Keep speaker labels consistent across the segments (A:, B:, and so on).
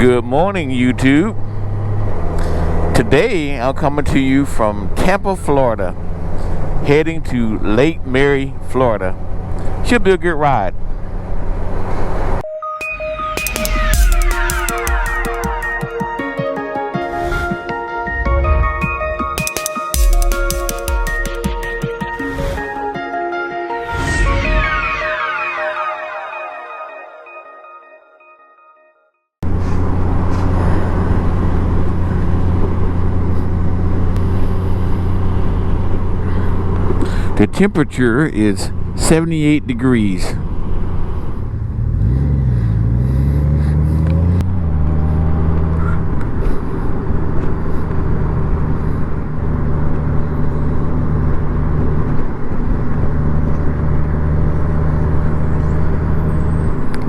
A: Good morning, YouTube. Today I'm coming to you from Tampa, Florida, heading to Lake Mary, Florida. Should be a good ride. The temperature is 78 degrees.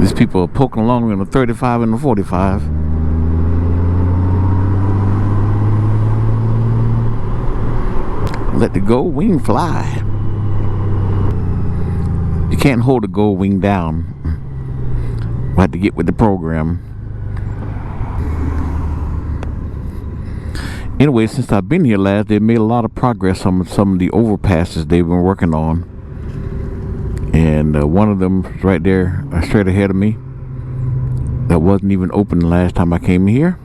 A: These people are poking along in the 35 and the 45. Let the gold wing fly. You can't hold the gold wing down. We'll have to get with the program. Anyway, since I've been here last, they've made a lot of progress on some of the overpasses they've been working on. And one of them is right there, straight ahead of me. That wasn't even open the last time I came here.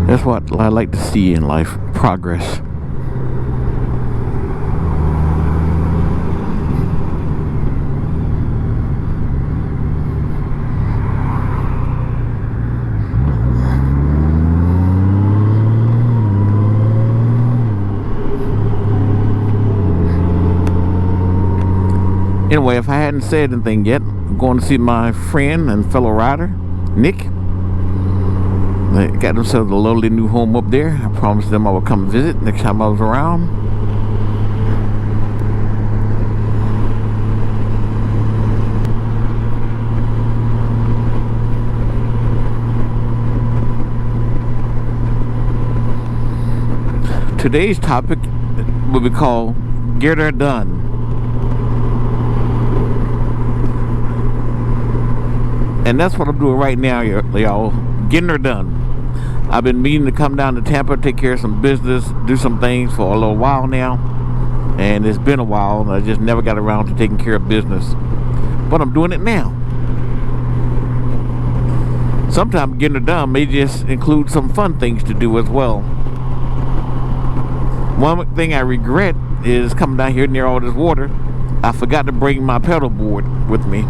A: That's what I like to see in life, progress. Anyway, if I hadn't said anything yet, I'm going to see my friend and fellow rider, Nick. They got themselves a lovely new home up there. I promised them I would come visit next time I was around. Today's topic will be called Get Her Done. And that's what I'm doing right now, y'all. Getting her done. I've been meaning to come down to Tampa, take care of some business, do some things for a little while now. And it's been a while, and I just never got around to taking care of business. But I'm doing it now. Sometimes getting her done may just include some fun things to do as well. One thing I regret is coming down here near all this water. I forgot to bring my pedal board with me.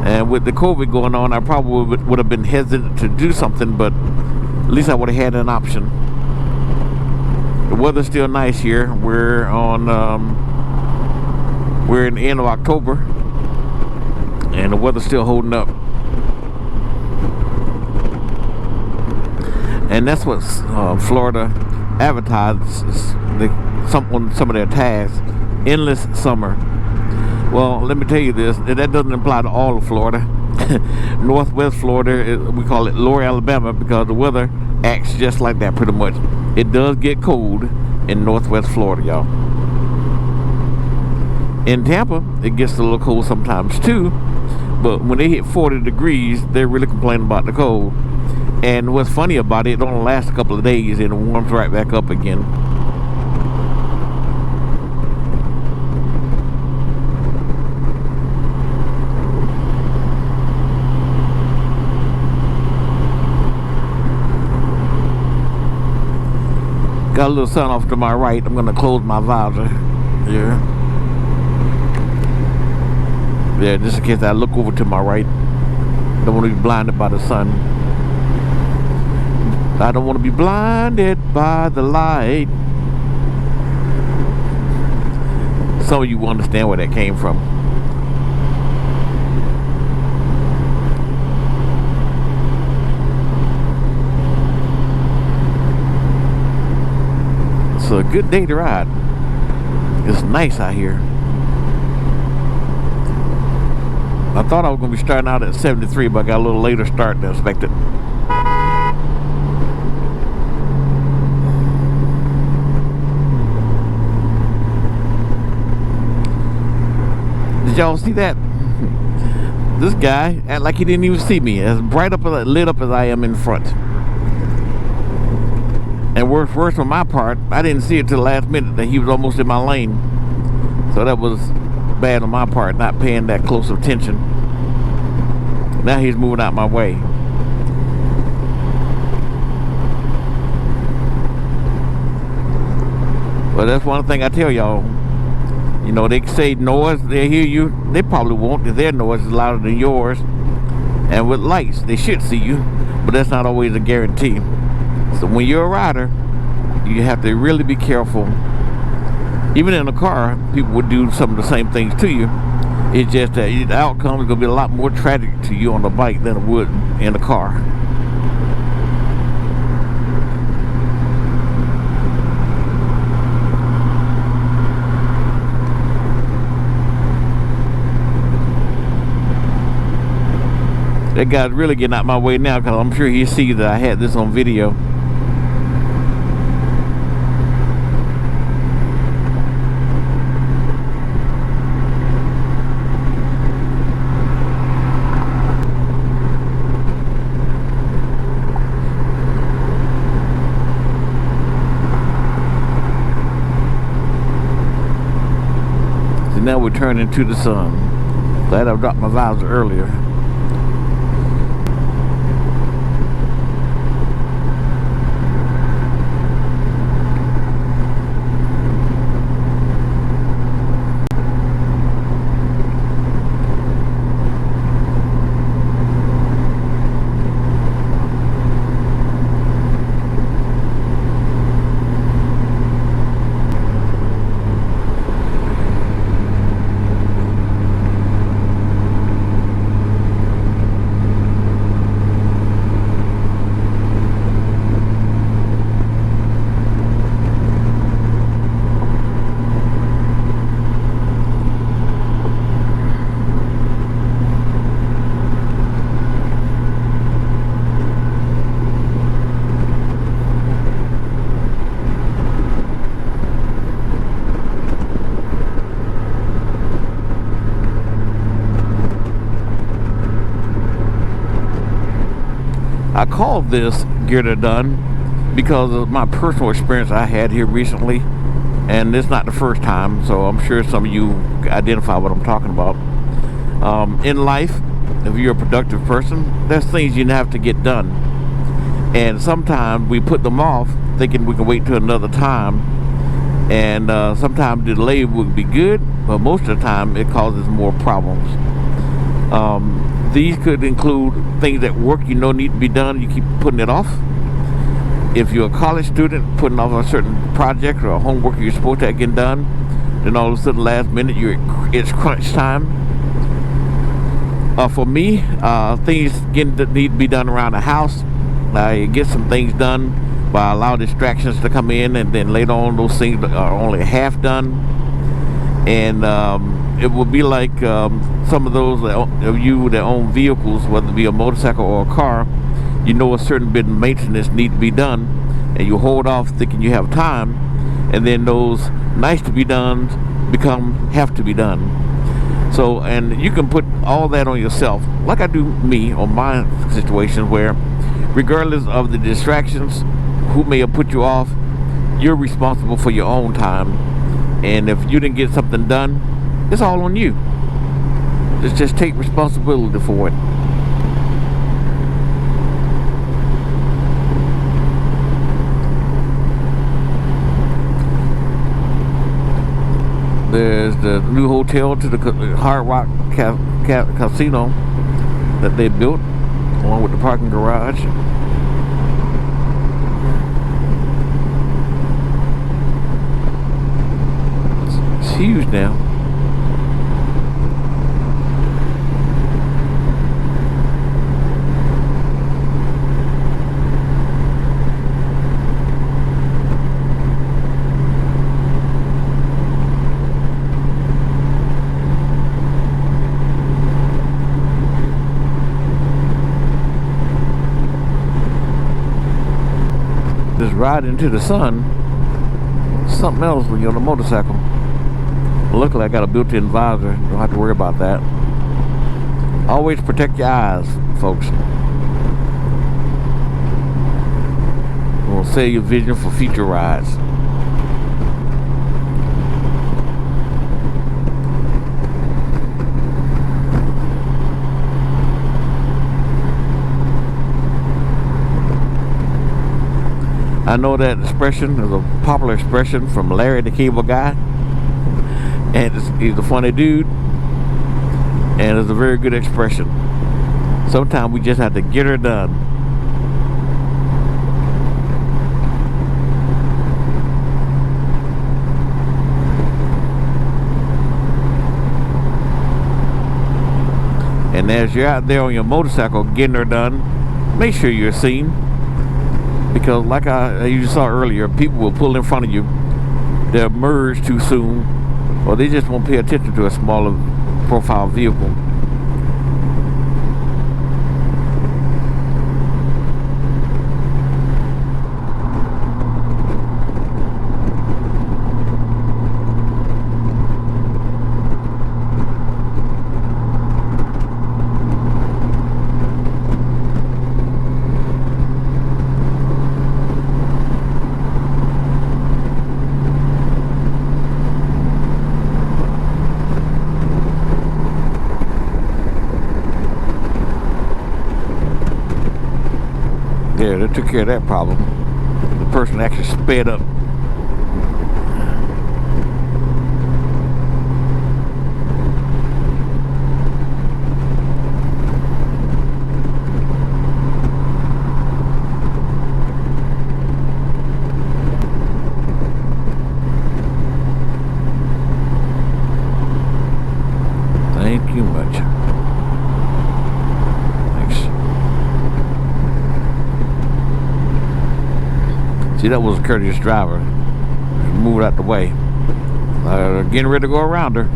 A: And with the COVID going on, I probably would have been hesitant to do something, but at least I would have had an option. The weather's still nice here. We're in the end of October, and the weather's still holding up. And that's what Florida advertises on some of their tags: endless summer. Well, let me tell you this, that doesn't apply to all of Florida. Northwest Florida, we call it Lower Alabama because the weather acts just like that pretty much. It does get cold in Northwest Florida, y'all. In Tampa, it gets a little cold sometimes too, but when they hit 40 degrees, they're really complaining about the cold. And what's funny about it, it only lasts a couple of days and it warms right back up again. Got a little sun off to my right. I'm gonna close my visor here. Yeah, just in case I look over to my right. Don't want to be blinded by the sun. I don't want to be blinded by the light. Some of you will understand where that came from. It's a good day to ride. It's nice out here. I thought I was going to be starting out at 73, but I got a little later start than expected. y'all see that? This guy act like he didn't even see me, as bright up, lit up as I am in front. And worse on my part, I didn't see it till the last minute that he was almost in my lane. So that was bad on my part, not paying that close attention. Now he's moving out my way. But that's one thing I tell y'all. You know, they say noise, they hear you. They probably won't, if their noise is louder than yours. And with lights, they should see you, but that's not always a guarantee. So when you're a rider, you have to really be careful. Even in a car, people would do some of the same things to you. It's just that the outcome is going to be a lot more tragic to you on the bike than it would in the car. That guy's really getting out my way now, because I'm sure he sees that I had this on video. So now we're turning to the sun. Glad I dropped my visor earlier. I called this Get It Done because of my personal experience I had here recently, and it's not the first time, so I'm sure some of you identify what I'm talking about. In life, if you're a productive person, there's things you have to get done, and sometimes we put them off thinking we can wait till another time, and sometimes the delay would be good, but most of the time it causes more problems. These could include things at work you know need to be done, you keep putting it off. If you're a college student putting off a certain project or a homework you're supposed to get done, then all of a sudden last minute it's crunch time. For me, things need to be done around the house. I get some things done, but I allow distractions to come in, and then later on those things are only half done. And it would be like some of those of you that own vehicles, whether it be a motorcycle or a car, you know a certain bit of maintenance needs to be done, and you hold off thinking you have time, and then those nice to be done have to be done. So, and you can put all that on yourself, like I do me on my situation, where regardless of the distractions, who may have put you off, you're responsible for your own time. And if you didn't get something done, it's all on you. Just take responsibility for it. There's the new hotel to the Hard Rock Casino that they built, along with the parking garage. It's huge now. Just ride into the sun, something else when you're on a motorcycle. Luckily, I got a built-in visor. Don't have to worry about that. Always protect your eyes, folks. It will save your vision for future rides. I know that expression is a popular expression from Larry the Cable Guy, and he's a funny dude, and it's a very good expression. Sometimes we just have to get her done. And as you're out there on your motorcycle getting her done, make sure you're seen. Because like you saw earlier, people will pull in front of you. They'll merge too soon, or they just won't pay attention to a smaller profile vehicle. Yeah, they took care of that problem. The person actually sped up. Thank you much. See, that was a courteous driver. Moved out the way. Getting ready to go around her.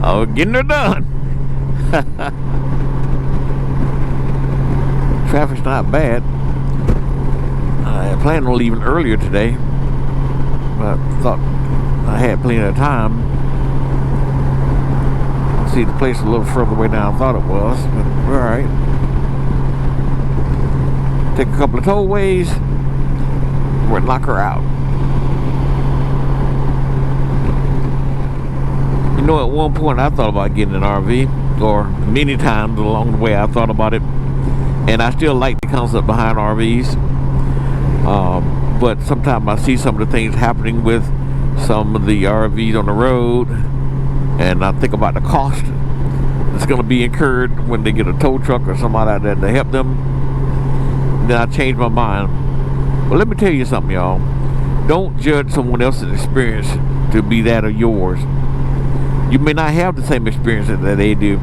A: I was getting her done. Traffic's not bad. I planned on leaving earlier today, but I thought I had plenty of time. See, the place a little further away than I thought it was, but we're alright. Take a couple of tollways. We'll knock her out. You know, at one point I thought about getting an RV, or many times along the way I thought about it, and I still like the concept behind RVs. But sometimes I see some of the things happening with some of the RVs on the road, and I think about the cost that's going to be incurred when they get a tow truck or somebody out there to help them. Then I change my mind. Well, let me tell you something, y'all. Don't judge someone else's experience to be that of yours. You may not have the same experience that they do.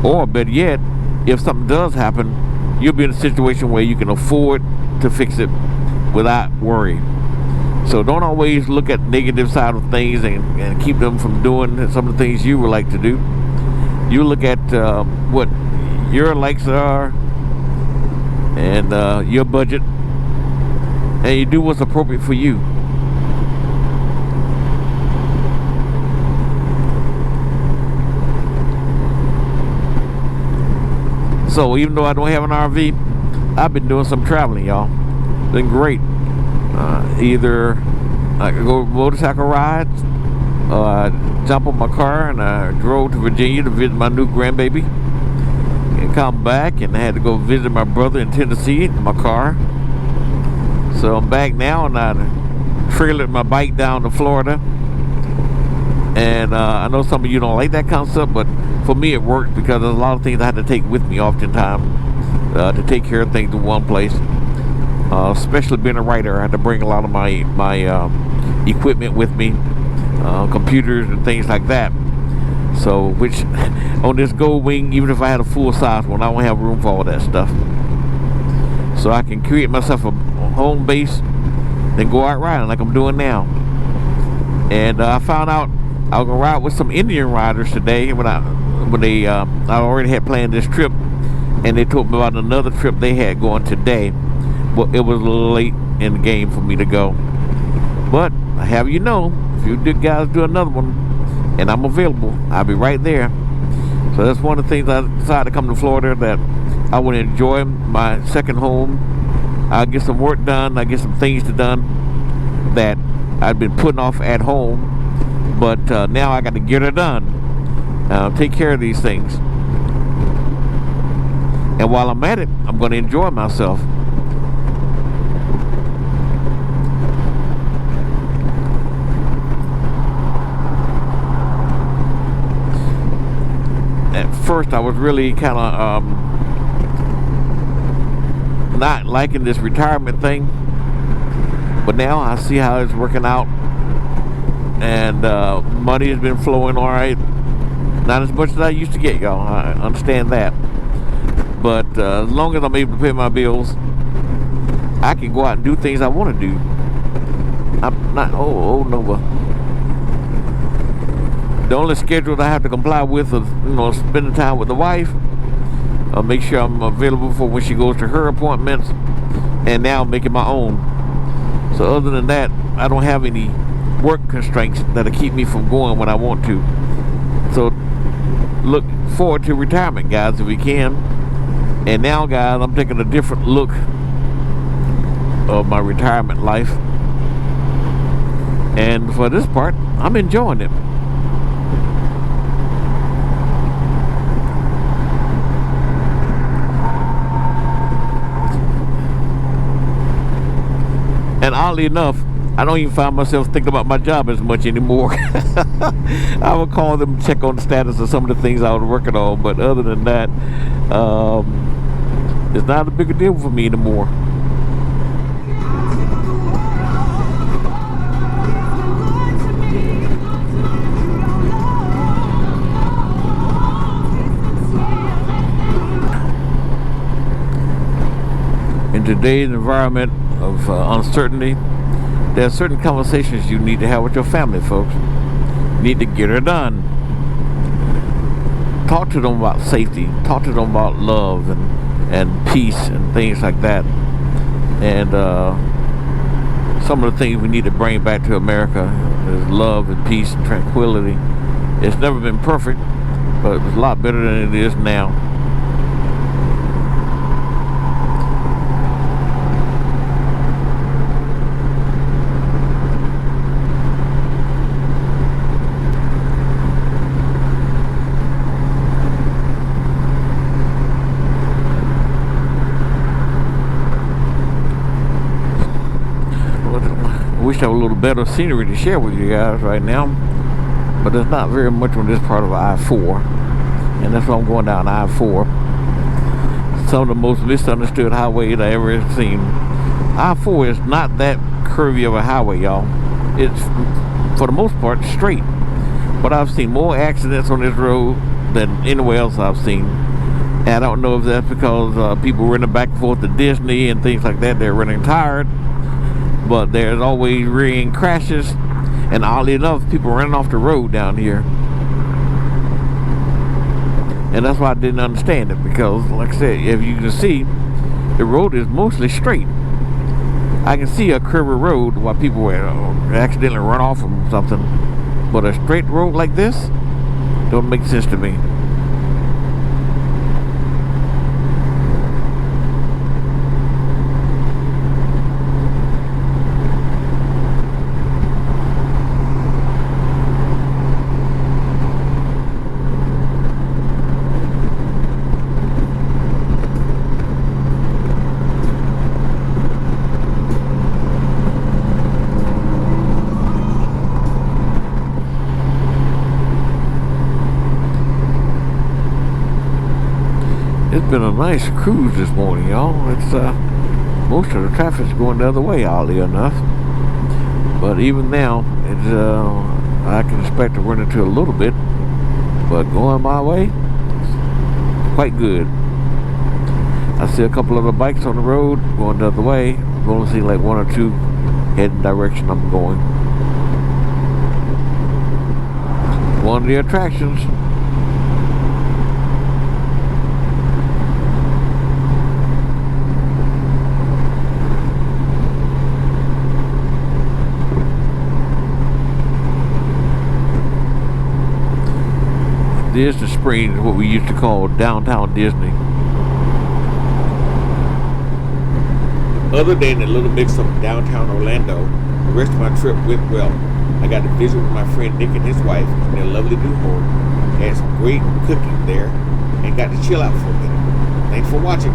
A: Or, better yet, if something does happen, you'll be in a situation where you can afford to fix it without worry. So don't always look at the negative side of things and keep them from doing some of the things you would like to do. You look at what your likes are and your budget, and you do what's appropriate for you. So even though I don't have an RV, I've been doing some traveling, y'all. Been great. Either I could go motorcycle rides, jump on my car and I drove to Virginia to visit my new grandbaby, and come back, and I had to go visit my brother in Tennessee in my car. So I'm back now, and I trailered my bike down to Florida. And I know some of you don't like that concept, but for me it worked because there's a lot of things I had to take with me oftentimes to take care of things in one place. Especially being a writer, I had to bring a lot of my equipment with me, computers and things like that. So, which on this Gold Wing, even if I had a full size one, I won't have room for all that stuff. So I can create myself a home base, then go out riding like I'm doing now. And I found out I was gonna ride with some Indian riders today I already had planned this trip, and they told me about another trip they had going today. Well, it was a little late in the game for me to go, but I have you know, if you guys do another one, and I'm available. I'll be right there. So that's one of the things I decided to come to Florida, that I want to enjoy my second home. I'll get some work done. I get some things done that I've been putting off at home, but now I got to get it done. Take care of these things. And while I'm at it, I'm going to enjoy myself. At first, I was really kind of not liking this retirement thing, but now I see how it's working out, and money has been flowing all right. Not as much as I used to get, y'all. I understand that. But as long as I'm able to pay my bills, I can go out and do things I want to do. I'm not, no. The only schedule I have to comply with is, spending time with the wife. I'll make sure I'm available for when she goes to her appointments, and now I'm making my own. So other than that, I don't have any work constraints that'll keep me from going when I want to. So look forward to retirement, guys, if we can. And now, guys, I'm taking a different look of my retirement life. And for this part, I'm enjoying it. And oddly enough, I don't even find myself thinking about my job as much anymore. I would call them, check on the status of some of the things I was working on, but other than that, it's not a big a deal for me anymore. In today's environment of uncertainty, there are certain conversations you need to have with your family, folks. You need to get her done. Talk to them about safety. Talk to them about love and peace and things like that. And some of the things we need to bring back to America is love and peace and tranquility. It's never been perfect, but it's a lot better than it is now. I wish I had a little better scenery to share with you guys right now, but there's not very much on this part of I-4, and that's why I'm going down I-4. Some of the most misunderstood highways I ever seen. I-4 is not that curvy of a highway, y'all. It's, for the most part, straight. But I've seen more accidents on this road than anywhere else I've seen. And I don't know if that's because people running back and forth to Disney and things like that. They're running tired. But there's always rear-end crashes, and oddly enough, people running off the road down here. And that's why I didn't understand it, because like I said, if you can see, the road is mostly straight. I can see a curvy road while people accidentally run off from something, but a straight road like this don't make sense to me. It's been a nice cruise this morning, y'all. It's most of the traffic's going the other way, oddly enough. But even now, it's I can expect to run into a little bit, but going my way, it's quite good. I see a couple of the bikes on the road going the other way. I've only seen like one or two heading the direction I'm going. One of the attractions. Disney Springs, what we used to call downtown Disney. Other than a little mix of downtown Orlando, the rest of my trip went well. I got to visit with my friend Nick and his wife in their lovely new home. Had some great cooking there and got to chill out for a minute. Thanks for watching.